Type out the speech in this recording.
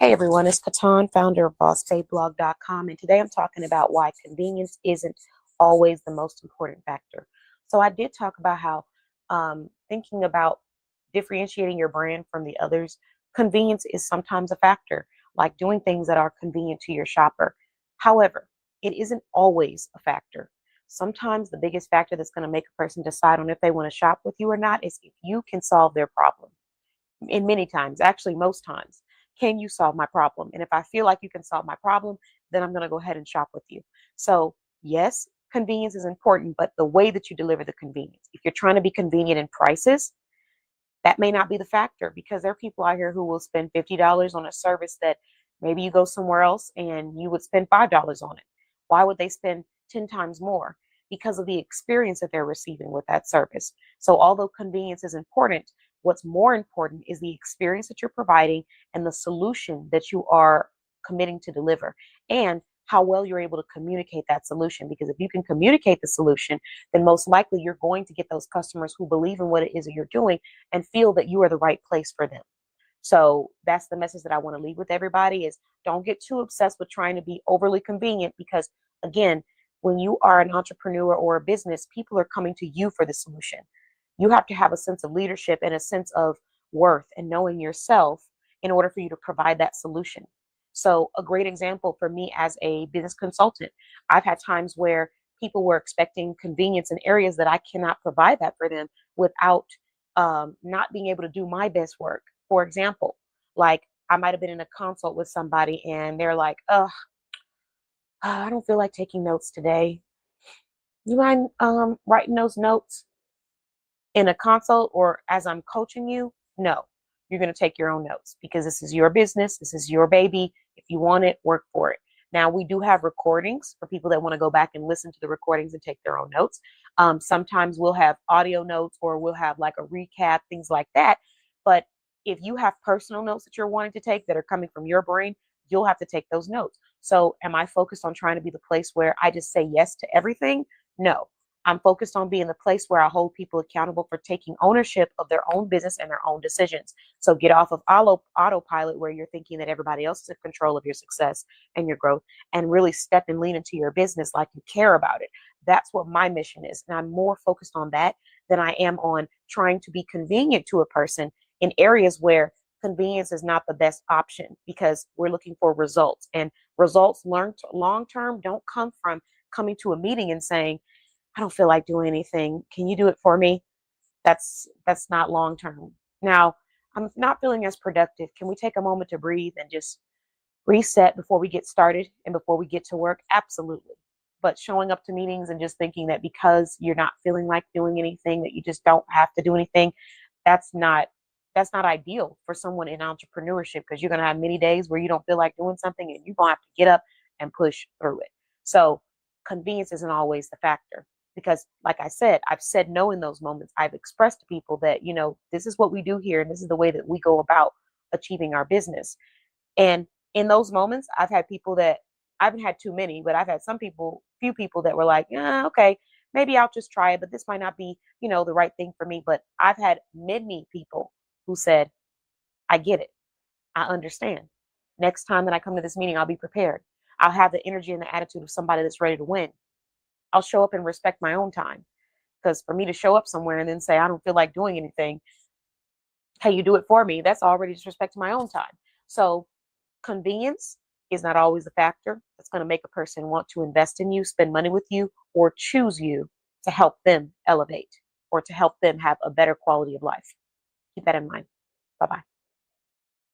Hey everyone, it's Katan, founder of BossBabeBlog.com, and today I'm talking about why convenience isn't always the most important factor. So I did talk about how thinking about differentiating your brand from the others, convenience is sometimes a factor, like doing things that are convenient to your shopper. However, it isn't always a factor. Sometimes the biggest factor that's going to make a person decide on if they want to shop with you or not is if you can solve their problem. In many times, actually most times, can you solve my problem? And if I feel like you can solve my problem, then I'm going to go ahead and shop with you. So yes, convenience is important, but the way that you deliver the convenience, if you're trying to be convenient in prices, that may not be the factor, because there are people out here who will spend $50 on a service that maybe you go somewhere else and you would spend $5 on it. Why would they spend 10 times more? Because of the experience that they're receiving with that service. So although convenience is important, what's more important is the experience that you're providing and the solution that you are committing to deliver, and how well you're able to communicate that solution. Because if you can communicate the solution, then most likely you're going to get those customers who believe in what it is that you're doing and feel that you are the right place for them. So that's the message that I want to leave with everybody is don't get too obsessed with trying to be overly convenient, because again, when you are an entrepreneur or a business, people are coming to you for the solution. You have to have a sense of leadership and a sense of worth and knowing yourself in order for you to provide that solution. So a great example for me as a business consultant, I've had times where people were expecting convenience in areas that I cannot provide that for them without not being able to do my best work. For example, like I might have been in a consult with somebody and they're like, I don't feel like taking notes today. You mind writing those notes in a consult or as I'm coaching you? No, you're going to take your own notes because this is your business. This is your baby. If you want it, work for it. Now, we do have recordings for people that want to go back and listen to the recordings and take their own notes. Sometimes we'll have audio notes or we'll have like a recap, things like that. But if you have personal notes that you're wanting to take that are coming from your brain, you'll have to take those notes. So am I focused on trying to be the place where I just say yes to everything? No. I'm focused on being the place where I hold people accountable for taking ownership of their own business and their own decisions. So get off of autopilot where you're thinking that everybody else is in control of your success and your growth, and really step and lean into your business like you care about it. That's what my mission is. And I'm more focused on that than I am on trying to be convenient to a person in areas where convenience is not the best option, because we're looking for results, and results learned long term don't come from coming to a meeting and saying, I don't feel like doing anything. Can you do it for me? That's not long term. Now, I'm not feeling as productive. Can we take a moment to breathe and just reset before we get started and before we get to work? Absolutely. But showing up to meetings and just thinking that because you're not feeling like doing anything, that you just don't have to do anything, that's not ideal for someone in entrepreneurship, because you're going to have many days where you don't feel like doing something and you're going to have to get up and push through it. So convenience isn't always the factor, because like I said, I've said no in those moments. I've expressed to people that, this is what we do here and this is the way that we go about achieving our business. And in those moments, I've had people that I haven't had too many, but I've had few people that were like, yeah, okay, maybe I'll just try it, but this might not be, the right thing for me. But I've had many people who said, I get it. I understand. Next time that I come to this meeting, I'll be prepared. I'll have the energy and the attitude of somebody that's ready to win. I'll show up and respect my own time. Because for me to show up somewhere and then say, I don't feel like doing anything, hey, you do it for me, that's already disrespect to my own time. So convenience is not always a factor that's going to make a person want to invest in you, spend money with you, or choose you to help them elevate or to help them have a better quality of life. Keep that in mind. Bye-bye.